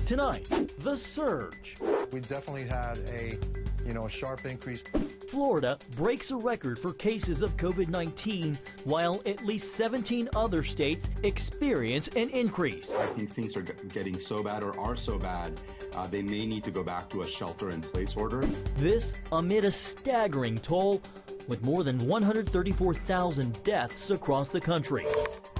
Tonight, the surge. We definitely had a sharp increase. Florida breaks a record for cases of COVID-19, while at least 17 other states experience an increase. I think things are getting so bad or are so bad, they may need to go back to a shelter-in-place order. This amid a staggering toll, with more than 134,000 deaths across the country.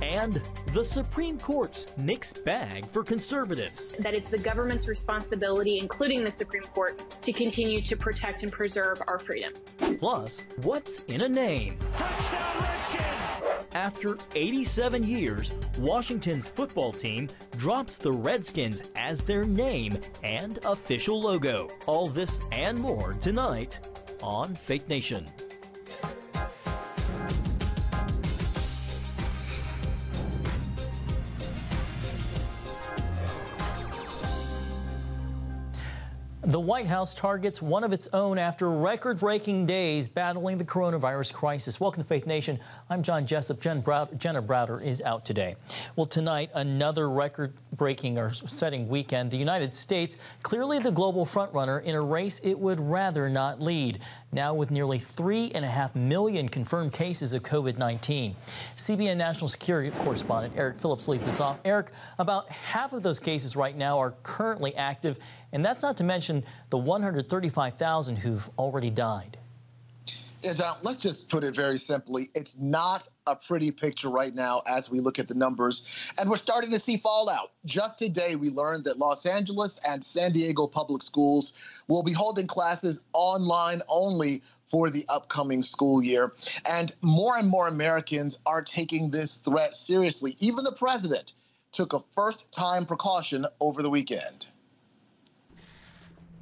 And the Supreme Court's mixed bag for conservatives. That it's the government's responsibility, including the Supreme Court, to continue to protect and preserve our freedoms. Plus, what's in a name? Touchdown, Redskins! After 87 years, Washington's football team drops the Redskins as their name and official logo. All this and more tonight on Faith Nation. The White House targets one of its own after record-breaking days battling the coronavirus crisis. Welcome to Faith Nation. I'm John Jessup. Jenna Browder is out today. Well, tonight, another record-breaking or setting weekend. The United States, clearly the global frontrunner in a race it would rather not lead. Now with nearly 3.5 million confirmed cases of COVID-19. CBN national security correspondent Eric Phillips leads us off. Eric, about half of those cases right now are currently active, and that's not to mention the 135,000 who've already died. Yeah, John, let's just put it very simply. It's not a pretty picture right now as we look at the numbers, and we're starting to see fallout. Just today, we learned that Los Angeles and San Diego public schools will be holding classes online only for the upcoming school year. And more Americans are taking this threat seriously. Even the president took a first-time precaution over the weekend.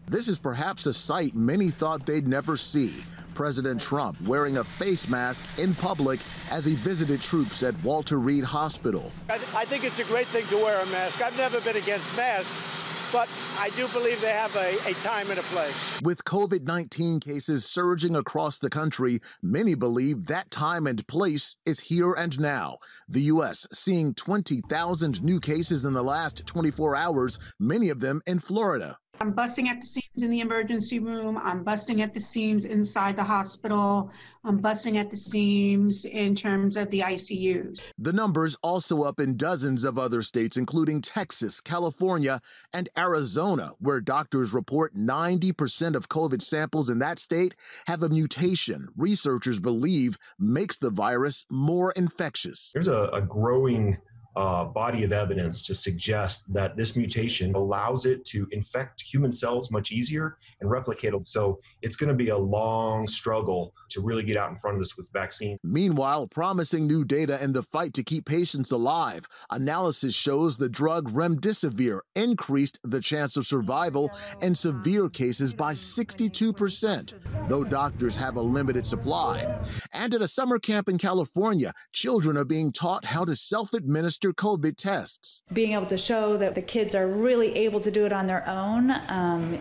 This is perhaps a sight many thought they'd never see. President Trump wearing a face mask in public as he visited troops at Walter Reed Hospital. I think it's a great thing to wear a mask. I've never been against masks, but I do believe they have a time and a place. With COVID-19 cases surging across the country, many believe that time and place is here and now. The U.S. seeing 20,000 new cases in the last 24 hours, many of them in Florida. I'm busting at the seams in the emergency room. I'm busting at the seams inside the hospital. I'm busting at the seams in terms of the ICUs. The numbers also up in dozens of other states, including Texas, California, and Arizona, where doctors report 90% of COVID samples in that state have a mutation researchers believe makes the virus more infectious. There's a growing body of evidence to suggest that this mutation allows it to infect human cells much easier and replicate it. So it's going to be a long struggle to really get out in front of this with vaccine. Meanwhile, promising new data in the fight to keep patients alive. Analysis shows the drug remdesivir increased the chance of survival in severe cases by 62%, though doctors have a limited supply. And at a summer camp in California, children are being taught how to self-administer COVID tests. Being able to show that the kids are really able to do it on their own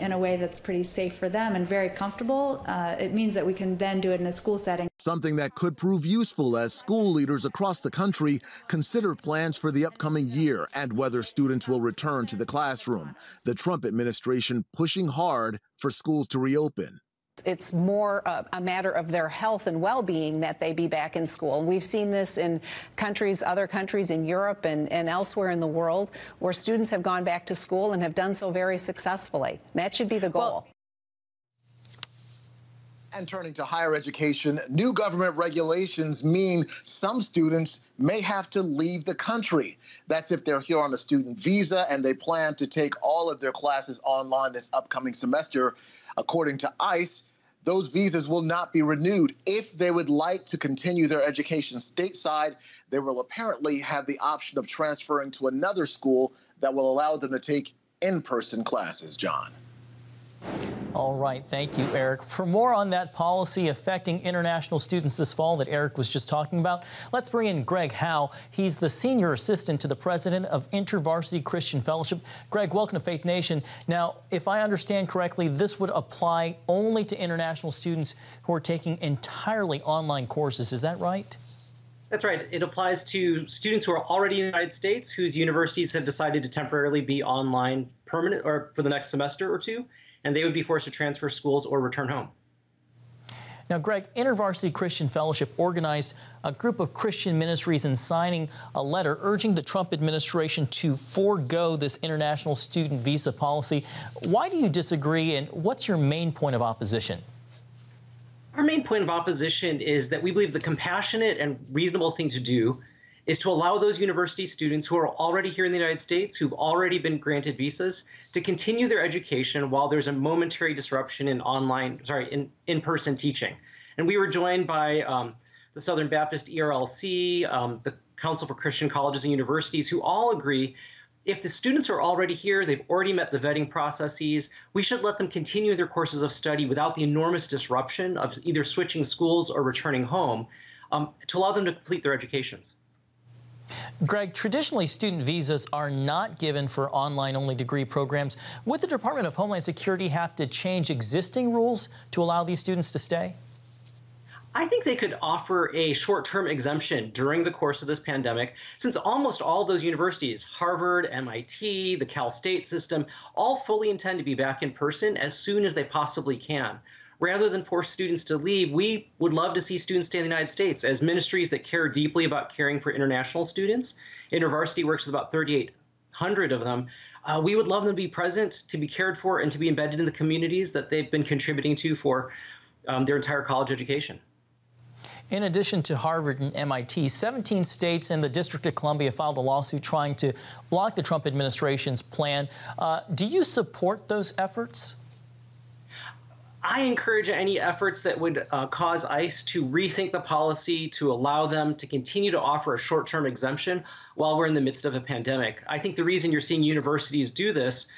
in a way that's pretty safe for them and very comfortable, it means that we can then do it in a school setting. Something that could prove useful as school leaders across the country consider plans for the upcoming year and whether students will return to the classroom. The Trump administration pushing hard for schools to reopen. It's more a matter of their health and well-being that they be back in school. We've seen this in other countries in Europe and elsewhere in the world where students have gone back to school and have done so very successfully. That should be the goal. And turning to higher education, new government regulations mean some students may have to leave the country. That's if they're here on a student visa and they plan to take all of their classes online this upcoming semester. According to ICE, those visas will not be renewed. If they would like to continue their education stateside, they will apparently have the option of transferring to another school that will allow them to take in-person classes, John. All right. Thank you, Eric. For more on that policy affecting international students this fall that Eric was just talking about, let's bring in Greg Howe. He's the senior assistant to the president of InterVarsity Christian Fellowship. Greg, welcome to Faith Nation. Now, if I understand correctly, this would apply only to international students who are taking entirely online courses. Is that right? That's right. It applies to students who are already in the United States whose universities have decided to temporarily be online permanent or for the next semester or two, and they would be forced to transfer schools or return home. Now, Greg, InterVarsity Christian Fellowship organized a group of Christian ministries in signing a letter urging the Trump administration to forego this international student visa policy. Why do you disagree, and what's your main point of opposition? Our main point of opposition is that we believe the compassionate and reasonable thing to do is to allow those university students who are already here in the United States, who've already been granted visas, to continue their education while there's a momentary disruption in in-person teaching. And we were joined by the Southern Baptist ERLC, the Council for Christian Colleges and Universities, who all agree if the students are already here, they've already met the vetting processes, we should let them continue their courses of study without the enormous disruption of either switching schools or returning home to allow them to complete their educations. Greg, traditionally student visas are not given for online-only degree programs. Would the Department of Homeland Security have to change existing rules to allow these students to stay? I think they could offer a short-term exemption during the course of this pandemic, since almost all those universities, Harvard, MIT, the Cal State system, all fully intend to be back in person as soon as they possibly can. Rather than force students to leave, we would love to see students stay in the United States. As ministries that care deeply about caring for international students, InterVarsity works with about 3,800 of them. We would love them to be present, to be cared for, and to be embedded in the communities that they've been contributing to for their entire college education. In addition to Harvard and MIT, 17 states and the District of Columbia filed a lawsuit trying to block the Trump administration's plan. Do you support those efforts? I encourage any efforts that would cause ICE to rethink the policy to allow them to continue to offer a short-term exemption while we're in the midst of a pandemic. I think the reason you're seeing universities do this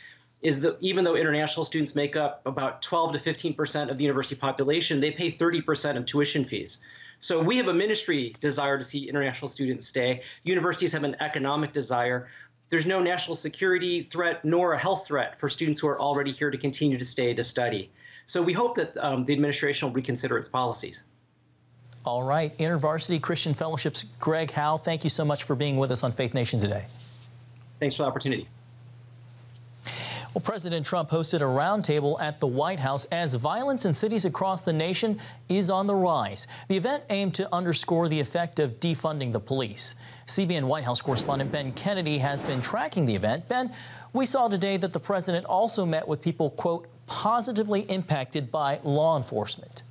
is that even though international students make up about 12 to 15% of the university population, they pay 30% of tuition fees. So we have a ministry desire to see international students stay. Universities have an economic desire. There's no national security threat nor a health threat for students who are already here to continue to stay to study. So we hope that the administration will reconsider its policies. All right. InterVarsity Christian Fellowship's Greg Howe, thank you so much for being with us on Faith Nation today. Thanks for the opportunity. Well, President Trump hosted a roundtable at the White House as violence in cities across the nation is on the rise. The event aimed to underscore the effect of defunding the police. CBN White House correspondent Ben Kennedy has been tracking the event. Ben, we saw today that the president also met with people, quote, positively impacted by law enforcement.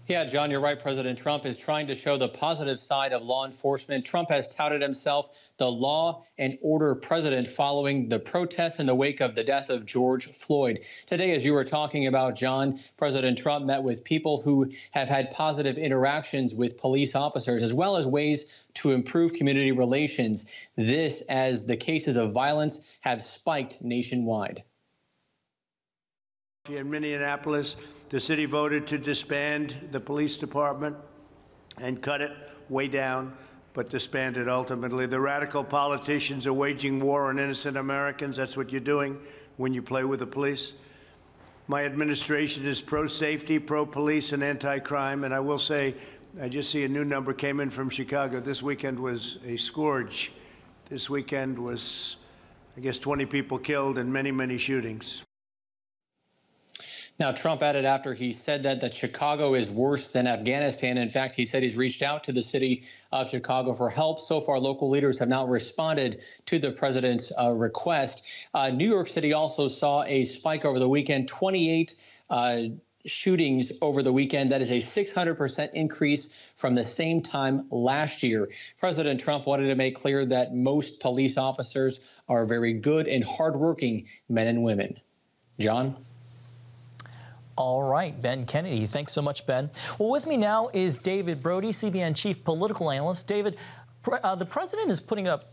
Yeah, John, you're right. President Trump is trying to show the positive side of law enforcement. Trump has touted himself the law and order president following the protests in the wake of the death of George Floyd. Today, as you were talking about, John, President Trump met with people who have had positive interactions with police officers, as well as ways to improve community relations. This as the cases of violence have spiked nationwide. In Minneapolis, the city voted to disband the police department and cut it way down, but disband it ultimately. The radical politicians are waging war on innocent Americans. That's what you're doing when you play with the police. My administration is pro-safety, pro-police, and anti-crime. And I will say, I just see a new number came in from Chicago. This weekend was a scourge. This weekend was, I guess, 20 people killed and many, many shootings. Now, Trump added after he said that Chicago is worse than Afghanistan. In fact, he said he's reached out to the city of Chicago for help. So far, local leaders have not responded to the president's request. New York City also saw a spike over the weekend, 28 shootings over the weekend. That is a 600% increase from the same time last year. President Trump wanted to make clear that most police officers are very good and hardworking men and women. John? All right, Ben Kennedy. Thanks so much, Ben. Well, with me now is David Brody, CBN Chief Political Analyst. David, the president is putting up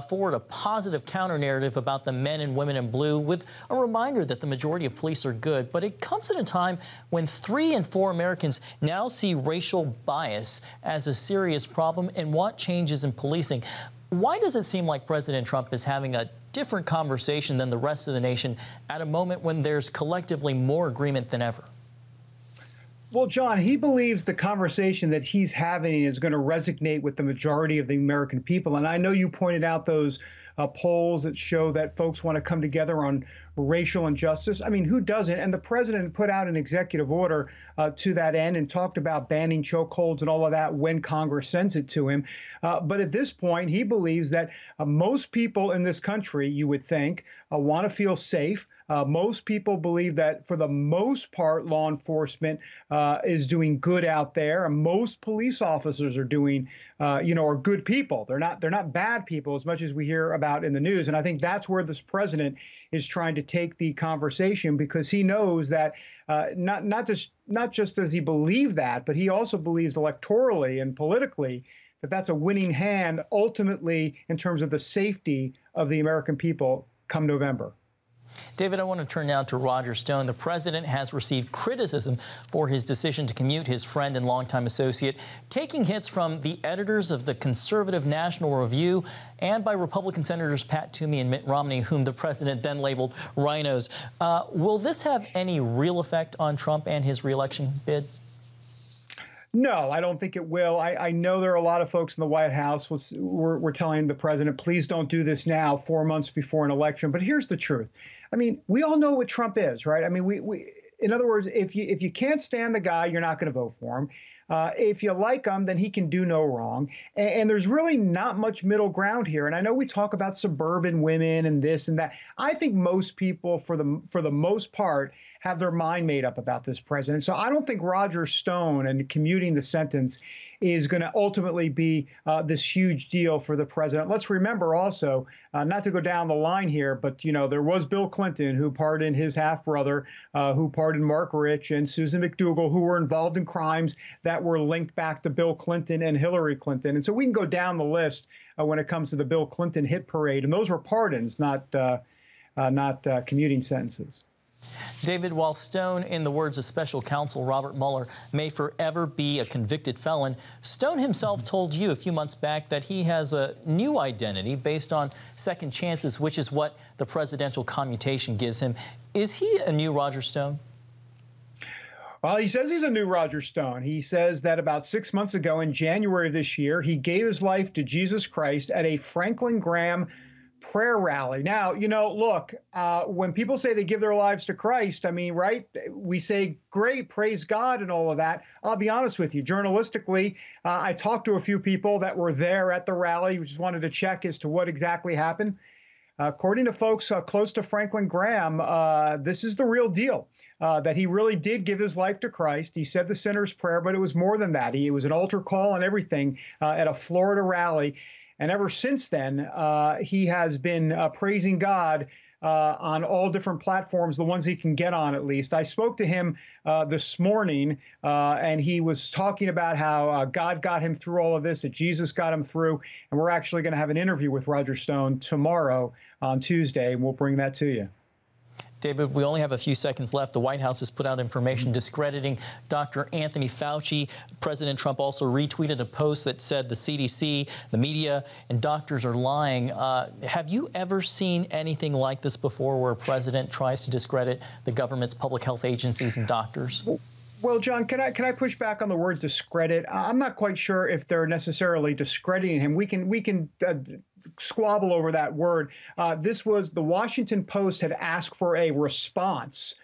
forward a positive counter-narrative about the men and women in blue with a reminder that the majority of police are good. But it comes at a time when 3 in 4 Americans now see racial bias as a serious problem and want changes in policing. Why does it seem like President Trump is having a different conversation than the rest of the nation at a moment when there's collectively more agreement than ever? Well, John, he believes the conversation that he's having is going to resonate with the majority of the American people. And I know you pointed out those polls that show that folks want to come together on racial injustice. I mean, who doesn't? And the president put out an executive order to that end and talked about banning chokeholds and all of that when Congress sends it to him. But at this point, he believes that most people in this country, you would think, want to feel safe. Most people believe that, for the most part, law enforcement is doing good out there, and most police officers are doing, are good people. They're not bad people, as much as we hear about in the news. And I think that's where this president is trying to take the conversation, because he knows that not just does he believe that, but he also believes electorally and politically that that's a winning hand ultimately in terms of the safety of the American people come November. David, I want to turn now to Roger Stone. The president has received criticism for his decision to commute his friend and longtime associate, taking hits from the editors of the conservative National Review and by Republican Senators Pat Toomey and Mitt Romney, whom the president then labeled rhinos. Will this have any real effect on Trump and his reelection bid? No, I don't think it will. I know there are a lot of folks in the White House were telling the president, please don't do this now, 4 months before an election. But here's the truth. I mean, we all know what Trump is, right? I mean, in other words, if you can't stand the guy, you're not going to vote for him. If you like him, then he can do no wrong. And there's really not much middle ground here. And I know we talk about suburban women and this and that. I think most people, for the most part, have their mind made up about this president. So I don't think Roger Stone and commuting the sentence is going to ultimately be this huge deal for the president. Let's remember also, not to go down the line here, but, there was Bill Clinton, who pardoned his half-brother, who pardoned Mark Rich and Susan McDougal, who were involved in crimes that were linked back to Bill Clinton and Hillary Clinton. And so we can go down the list when it comes to the Bill Clinton hit parade. And those were pardons, not commuting sentences. David, while Stone, in the words of special counsel Robert Mueller, may forever be a convicted felon, Stone himself told you a few months back that he has a new identity based on second chances, which is what the presidential commutation gives him. Is he a new Roger Stone? Well, he says he's a new Roger Stone. He says that about 6 months ago, in January of this year, he gave his life to Jesus Christ at a Franklin Graham prayer rally. Now, look, when people say they give their lives to Christ, I mean, right, we say, great, praise God and all of that. I'll be honest with you, journalistically, I talked to a few people that were there at the rally, who just wanted to check as to what exactly happened. According to folks close to Franklin Graham, this is the real deal. That he really did give his life to Christ. He said the sinner's prayer, but it was more than that. It was an altar call and everything at a Florida rally. And ever since then, he has been praising God on all different platforms, the ones he can get on at least. I spoke to him this morning, and he was talking about how God got him through all of this, that Jesus got him through. And we're actually going to have an interview with Roger Stone tomorrow on Tuesday, and we'll bring that to you. David, we only have a few seconds left. The White House has put out information discrediting Dr. Anthony Fauci. President Trump also retweeted a post that said the CDC, the media, and doctors are lying. Have you ever seen anything like this before, where a president tries to discredit the government's public health agencies and doctors? Well, John, can I push back on the word discredit? I'm not quite sure if they're necessarily discrediting him. We can squabble over that word. This was the Washington Post had asked for a response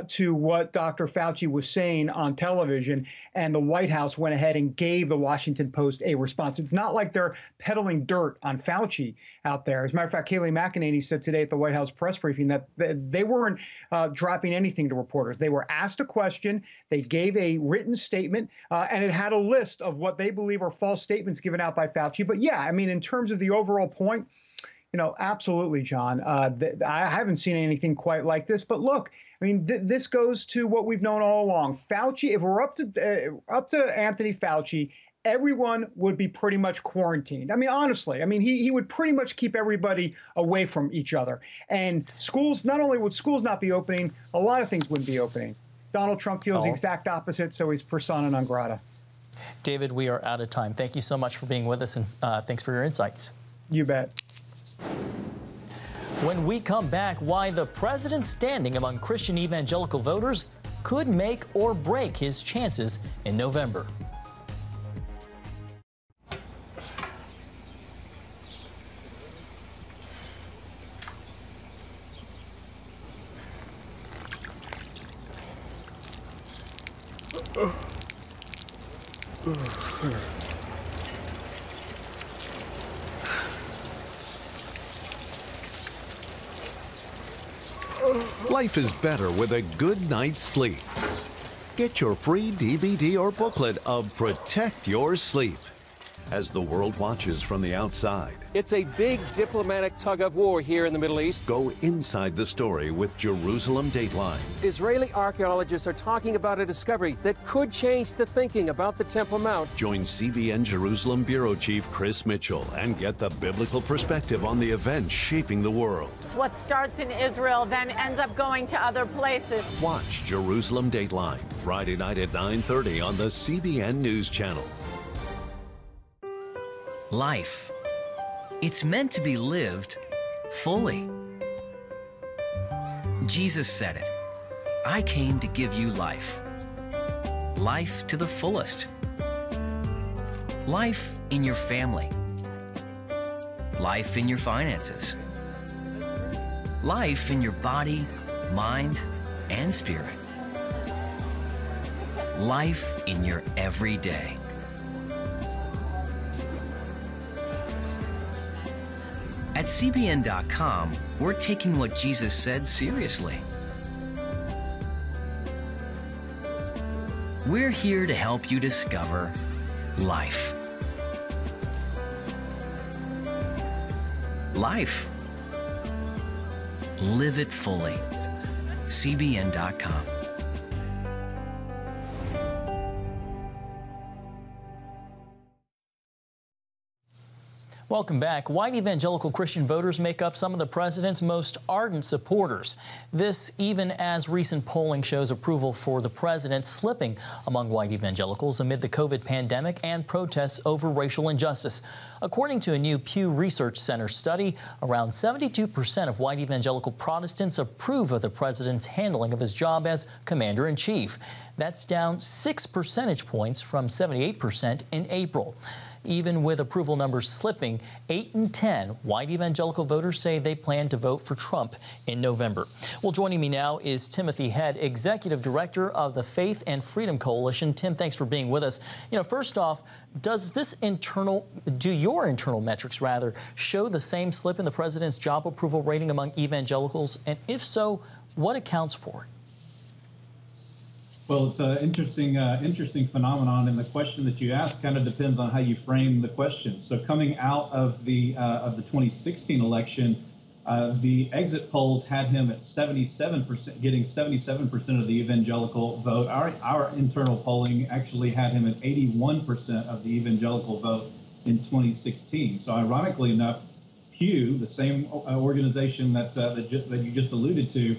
to what Dr. Fauci was saying on television, and the White House went ahead and gave the Washington Post a response. It's not like they're peddling dirt on Fauci out there. As a matter of fact, Kayleigh McEnany said today at the White House press briefing that they weren't dropping anything to reporters. They were asked a question, they gave a written statement, and it had a list of what they believe are false statements given out by Fauci. But yeah, I mean, in terms of the overall point, absolutely, John. I haven't seen anything quite like this. But look, I mean, this goes to what we've known all along. Fauci, if we're up to Anthony Fauci, everyone would be pretty much quarantined. I mean, honestly, he would pretty much keep everybody away from each other. And schools, not only would schools not be opening, a lot of things wouldn't be opening. Donald Trump feels the exact opposite, so he's persona non grata. David, we are out of time. Thank you so much for being with us, and thanks for your insights. You bet. When we come back, why the president's standing among Christian evangelical voters could make or break his chances in November. Life is better with a good night's sleep. Get your free DVD or booklet of Protect Your Sleep as the world watches from the outside. It's a big diplomatic tug of war here in the Middle East. Go inside the story with Jerusalem Dateline. Israeli archaeologists are talking about a discovery that could change the thinking about the Temple Mount. Join CBN Jerusalem Bureau Chief Chris Mitchell and get the biblical perspective on the events shaping the world. It's what starts in Israel then ends up going to other places. Watch Jerusalem Dateline Friday night at 9:30 on the CBN News Channel. Life. It's meant to be lived fully. Jesus said it. I came to give you life. Life to the fullest. Life in your family. Life in your finances. Life in your body, mind, and spirit. Life in your everyday. At CBN.com, we're taking what Jesus said seriously. We're here to help you discover life. Life. Live it fully. CBN.com. Welcome back. White evangelical Christian voters make up some of the president's most ardent supporters. This even as recent polling shows approval for the president slipping among white evangelicals amid the COVID pandemic and protests over racial injustice. According to a new Pew Research Center study, around 72% of white evangelical Protestants approve of the president's handling of his job as commander-in-chief. That's down 6 percentage points from 78% in April. Even with approval numbers slipping, 8 in 10 white evangelical voters say they plan to vote for Trump in November. Well, joining me now is Timothy Head, Executive Director of the Faith and Freedom Coalition. Tim, thanks for being with us. First off, do your internal metrics show the same slip in the president's job approval rating among evangelicals? And if so, what accounts for it? Well, it's an interesting phenomenon, and the question that you ask kind of depends on how you frame the question. So, coming out of the 2016 election, the exit polls had him at 77%, getting 77% of the evangelical vote. Our internal polling actually had him at 81% of the evangelical vote in 2016. So, ironically enough, Pew, the same organization that you just alluded to,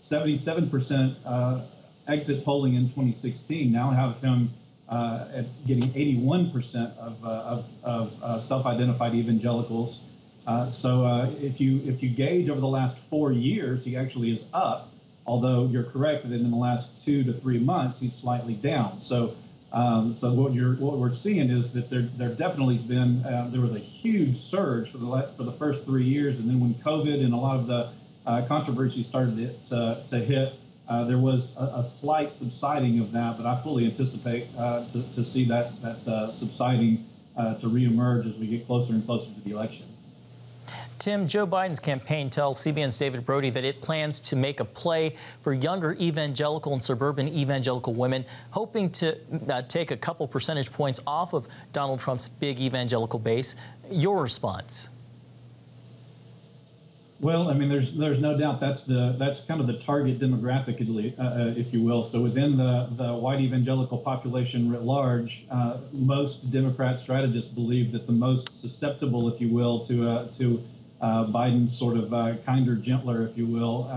77%. Exit polling in 2016 now have him at getting 81% of self-identified evangelicals. So if you gauge over the last 4 years, he actually is up. Although you're correct that in the last 2 to 3 months he's slightly down. So what we're seeing is that there definitely has been there was a huge surge for the first 3 years, and then when COVID and a lot of the controversy started to hit. There was a slight subsiding of that, but I fully anticipate to see that subsiding to reemerge as we get closer and closer to the election. Tim, Joe Biden's campaign tells CBN's David Brody that it plans to make a play for younger evangelical and suburban evangelical women, hoping to take a couple percentage points off of Donald Trump's big evangelical base. Your response? Well, I mean, there's no doubt that's kind of the target demographic, if you will. So within the white evangelical population writ large, most Democrat strategists believe that the most susceptible, if you will, to Biden's sort of kinder, gentler, if you will,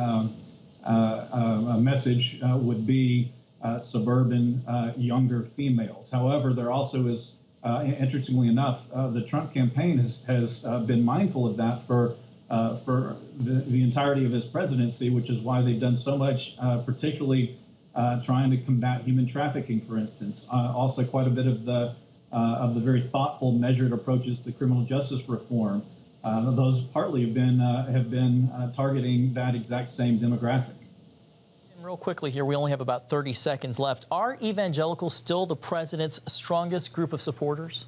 a message would be suburban, younger females. However, there also is, interestingly enough, the Trump campaign has been mindful of that for for the entirety of his presidency, which is why they've done so much, particularly trying to combat human trafficking, for instance. Also, quite a bit of the very thoughtful, measured approaches to criminal justice reform. Those partly have been targeting that exact same demographic. And real quickly here, we only have about 30 seconds left. Are evangelicals still the president's strongest group of supporters?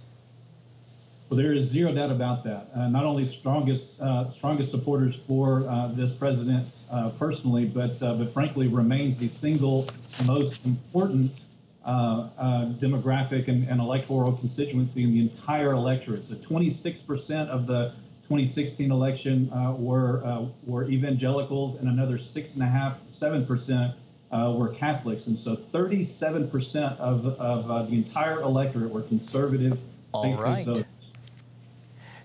Well, there is zero doubt about that. Not only strongest supporters for this president personally, but frankly remains the single most important demographic and electoral constituency in the entire electorate. So 26% of the 2016 election were evangelicals, and another 6.5% to 7% were Catholics. And so 37% of the entire electorate were conservative faith-based voters.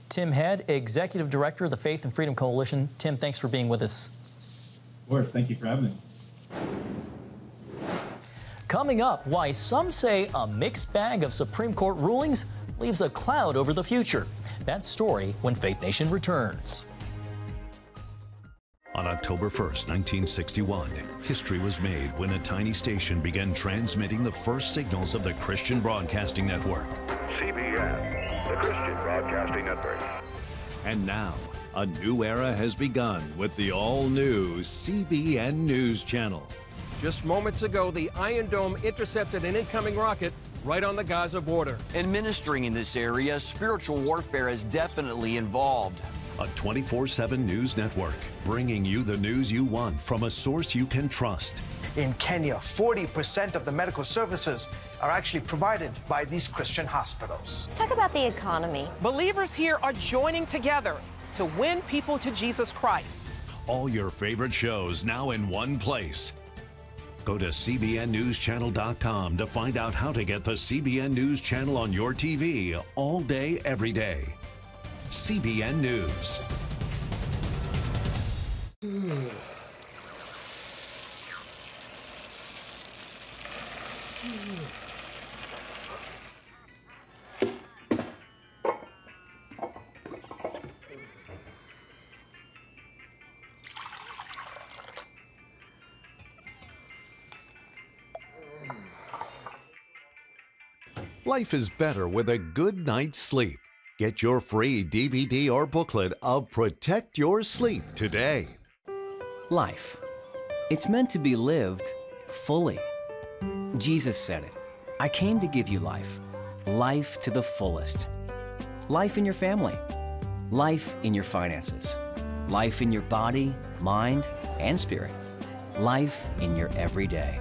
Tim Head, Executive Director of the Faith and Freedom Coalition. Tim, thanks for being with us. Of course, thank you for having me. Coming up, why some say a mixed bag of Supreme Court rulings leaves a cloud over the future. That story when Faith Nation returns. On October 1st, 1961, history was made when a tiny station began transmitting the first signals of the Christian Broadcasting Network. CBN, the Christian Broadcasting Network. And now, a new era has begun with the all-new CBN News Channel. Just moments ago, the Iron Dome intercepted an incoming rocket right on the Gaza border. And ministering in this area, spiritual warfare is definitely involved. A 24/7 news network, bringing you the news you want from a source you can trust. In Kenya, 40% of the medical services are actually provided by these Christian hospitals. Let's talk about the economy. Believers here are joining together to win people to Jesus Christ. All your favorite shows now in one place. Go to cbnnewschannel.com to find out how to get the CBN News Channel on your TV all day, every day. CBN News. Life is better with a good night's sleep. Get your free DVD or booklet of Protect Your Sleep today. Life. It's meant to be lived fully. Jesus said it. I came to give you life. Life to the fullest. Life in your family. Life in your finances. Life in your body, mind, and spirit. Life in your everyday.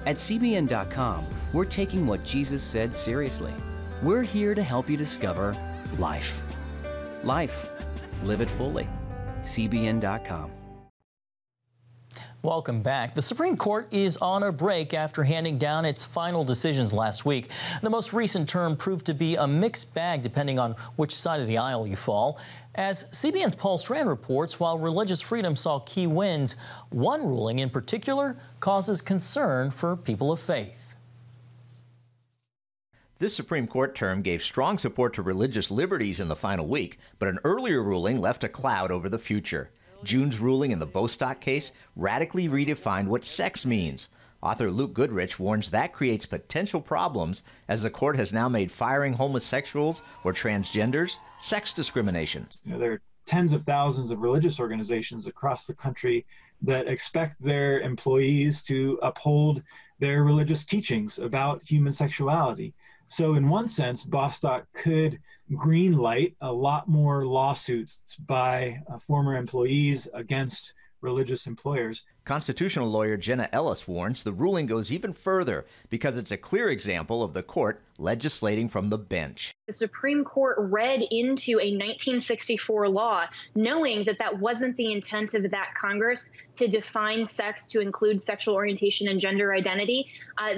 At CBN.com, we're taking what Jesus said seriously. We're here to help you discover life. Life. Live it fully. CBN.com. Welcome back. The Supreme Court is on a break after handing down its final decisions last week. The most recent term proved to be a mixed bag depending on which side of the aisle you fall. As CBN's Paul Strand reports, while religious freedom saw key wins, one ruling in particular causes concern for people of faith. This Supreme Court term gave strong support to religious liberties in the final week, but an earlier ruling left a cloud over the future. June's ruling in the Bostock case radically redefined what sex means. Author Luke Goodrich warns that creates potential problems as the court has now made firing homosexuals or transgenders sex discrimination. There are tens of thousands of religious organizations across the country that expect their employees to uphold their religious teachings about human sexuality. So in one sense, Bostock could greenlight a lot more lawsuits by former employees against religious employers. Constitutional lawyer Jenna Ellis warns the ruling goes even further because it's a clear example of the court legislating from the bench. The Supreme Court read into a 1964 law, knowing that that wasn't the intent of that Congress to define sex to include sexual orientation and gender identity.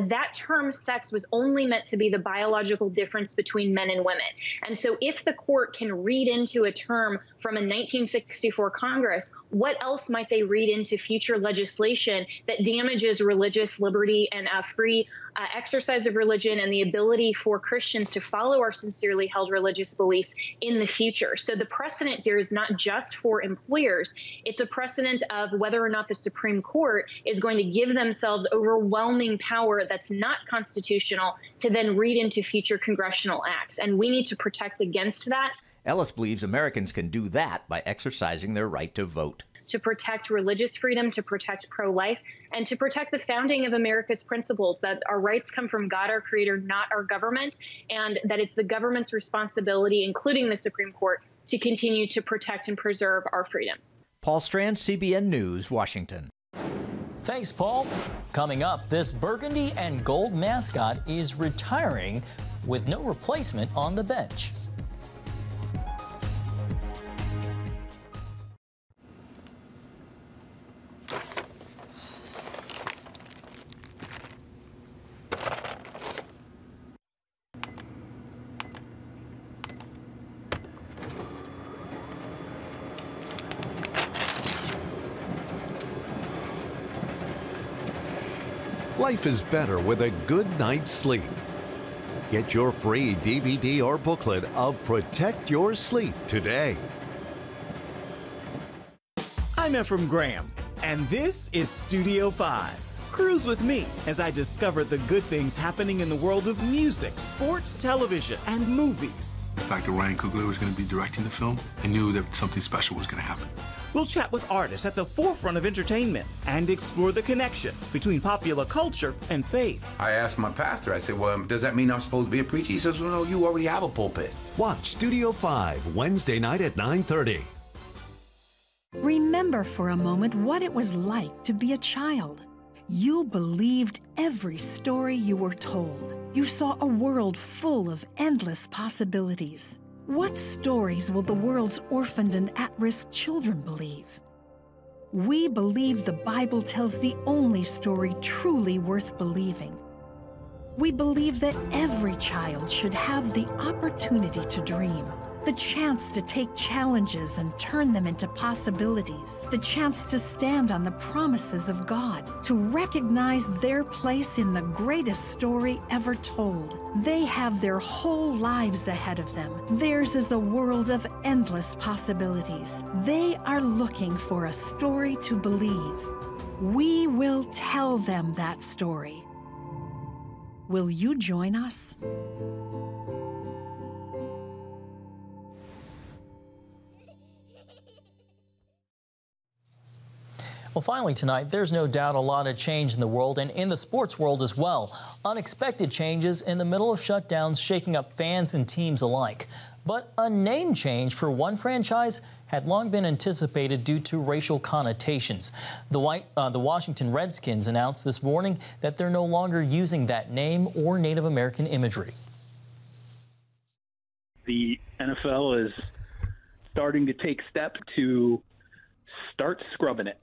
That term sex was only meant to be the biological difference between men and women. And so if the court can read into a term from a 1964 Congress, what else might they read into future legislation that damages religious liberty and free exercise of religion and the ability ability for Christians to follow our sincerely held religious beliefs in the future. So the precedent here is not just for employers. It's a precedent of whether or not the Supreme Court is going to give themselves overwhelming power that's not constitutional to then read into future congressional acts. And we need to protect against that. Ellis believes Americans can do that by exercising their right to vote. To protect religious freedom, to protect pro-life, and to protect the founding of America's principles, that our rights come from God, our creator, not our government, and that it's the government's responsibility, including the Supreme Court, to continue to protect and preserve our freedoms. Paul Strand, CBN News, Washington. Thanks, Paul. Coming up, this burgundy and gold mascot is retiring with no replacement on the bench. Life is better with a good night's sleep. Get your free DVD or booklet of Protect Your Sleep today. I'm Ephraim Graham, and this is Studio 5. Cruise with me as I discover the good things happening in the world of music, sports, television, and movies. The fact that Ryan Coogler was going to be directing the film, I knew that something special was going to happen. We'll chat with artists at the forefront of entertainment and explore the connection between popular culture and faith. I asked my pastor, I said, well, does that mean I'm supposed to be a preacher? He says, well, no, you already have a pulpit. Watch Studio 5 Wednesday night at 9:30. Remember for a moment what it was like to be a child. You believed every story you were told. You saw a world full of endless possibilities. What stories will the world's orphaned and at-risk children believe? We believe the Bible tells the only story truly worth believing. We believe that every child should have the opportunity to dream, the chance to take challenges and turn them into possibilities, the chance to stand on the promises of God, to recognize their place in the greatest story ever told. They have their whole lives ahead of them. Theirs is a world of endless possibilities. They are looking for a story to believe. We will tell them that story. Will you join us? Well, finally tonight, there's no doubt a lot of change in the world and in the sports world as well. Unexpected changes in the middle of shutdowns shaking up fans and teams alike. But a name change for one franchise had long been anticipated due to racial connotations. The Washington Redskins announced this morning that they're no longer using that name or Native American imagery. The NFL is starting to take steps to start scrubbing it.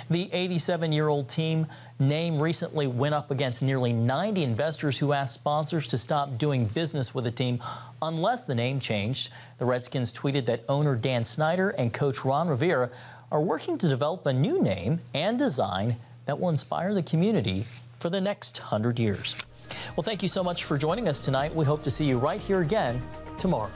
The 87-year-old team name recently went up against nearly 90 investors who asked sponsors to stop doing business with the team unless the name changed. The Redskins tweeted that owner Dan Snyder and coach Ron Rivera are working to develop a new name and design that will inspire the community for the next 100 years. Well, thank you so much for joining us tonight. We hope to see you right here again tomorrow.